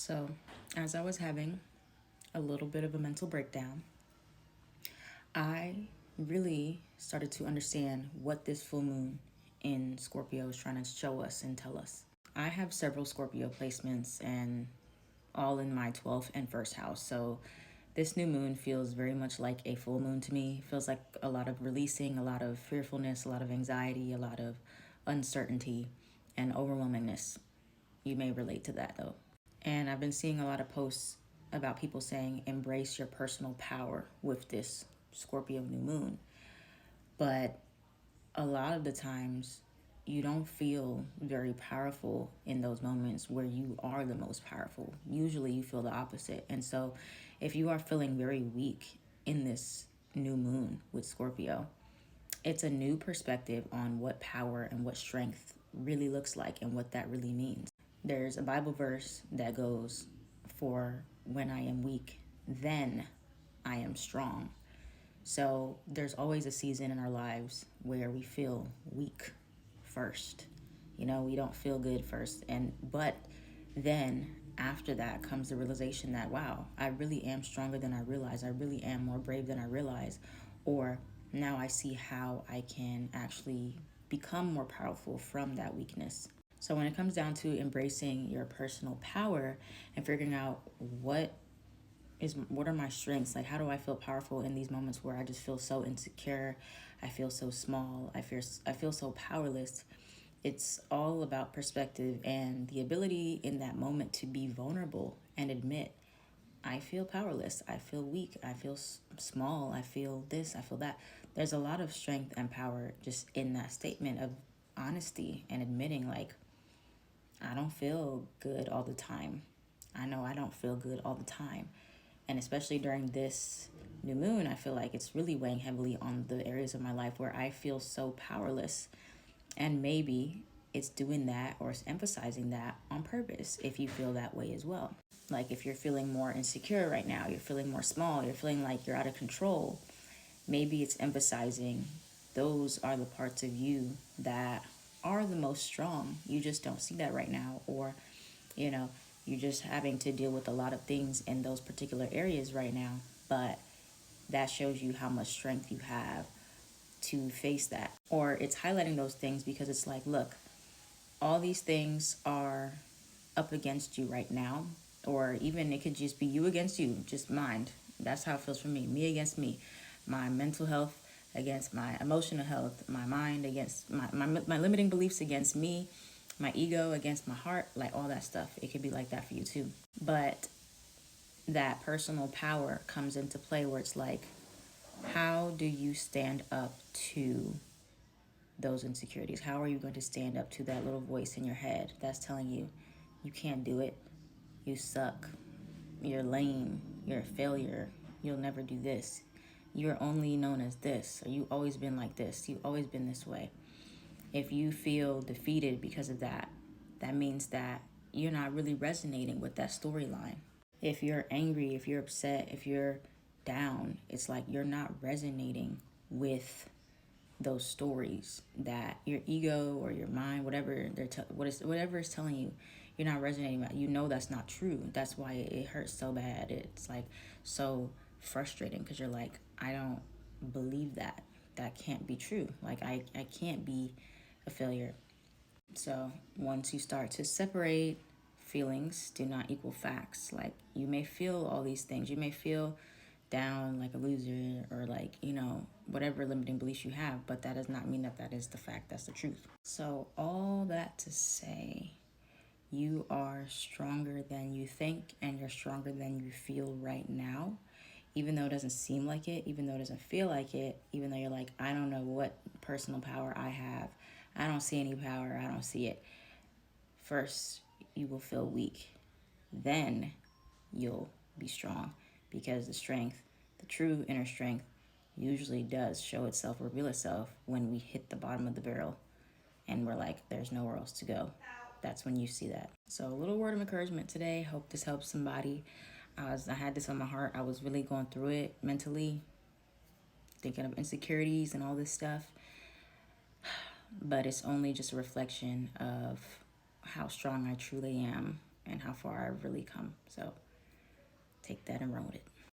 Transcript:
So, as I was having a little bit of a mental breakdown, I really started to understand what this full moon in Scorpio is trying to show us and tell us. I have several Scorpio placements and all in my 12th and first house. So, this new moon feels very much like a full moon to me. It feels like a lot of releasing, a lot of fearfulness, a lot of anxiety, a lot of uncertainty and overwhelmingness. You may relate to that though. And I've been seeing a lot of posts about people saying embrace your personal power with this Scorpio new moon. But a lot of the times you don't feel very powerful in those moments where you are the most powerful. Usually you feel the opposite. And so if you are feeling very weak in this new moon with Scorpio, it's a new perspective on what power and what strength really looks like and what that really means. There's a Bible verse that goes, "For when I am weak, then I am strong." So there's always a season in our lives where we feel weak first. We don't feel good first. But then after that comes the realization that, wow, I really am stronger than I realize. I really am more brave than I realize. Or now I see how I can actually become more powerful from that weakness. So when it comes down to embracing your personal power and figuring out what are my strengths, like how do I feel powerful in these moments where I just feel so insecure, I feel so small, I feel so powerless. It's all about perspective and the ability in that moment to be vulnerable and admit, I feel powerless, I feel weak, I feel small, I feel this, I feel that. There's a lot of strength and power just in that statement of honesty and admitting, like, I don't feel good all the time. I know I don't feel good all the time. And especially during this new moon, I feel like it's really weighing heavily on the areas of my life where I feel so powerless. And maybe it's doing that or it's emphasizing that on purpose if you feel that way as well. Like if you're feeling more insecure right now, you're feeling more small, you're feeling like you're out of control, maybe it's emphasizing those are the parts of you that are the most strong. You just don't see that right now. Or, you're just having to deal with a lot of things in those particular areas right now. But that shows you how much strength you have to face that. Or it's highlighting those things because it's like, look, all these things are up against you right now. Or even it could just be you against you, just mind. That's how it feels for me against me. My mental health against my emotional health, my mind against my limiting beliefs against me, my ego against my heart, like all that stuff. It could be like that for you too. But that personal power comes into play where it's like, how do you stand up to those insecurities? How are you going to stand up to that little voice in your head that's telling you, you can't do it, you suck, you're lame, you're a failure, you'll never do this, you're only known as this, or you've always been like this, you've always been this way. If you feel defeated because of that, that means that you're not really resonating with that storyline. If you're angry, if you're upset, if you're down, it's like you're not resonating with those stories that your ego or your mind, whatever whatever is telling you, you're not resonating with. That's not true. That's why it hurts so bad. It's like so frustrating because you're like, I don't believe that. That can't be true. Like I can't be a failure. So once you start to separate, feelings do not equal facts. Like you may feel all these things. You may feel down like a loser or like, whatever limiting beliefs you have, but that does not mean that that is the fact. That's the truth. So all that to say, you are stronger than you think and you're stronger than you feel right now. Even though it doesn't seem like it, even though it doesn't feel like it, even though you're like, I don't know what personal power I have. I don't see any power. I don't see it. First, you will feel weak. Then you'll be strong because the strength, the true inner strength, usually does show itself, reveal itself when we hit the bottom of the barrel and we're like, there's nowhere else to go. That's when you see that. So a little word of encouragement today. Hope this helps somebody. I had this on my heart. I was really going through it mentally, thinking of insecurities and all this stuff. But it's only just a reflection of how strong I truly am and how far I've really come. So take that and run with it.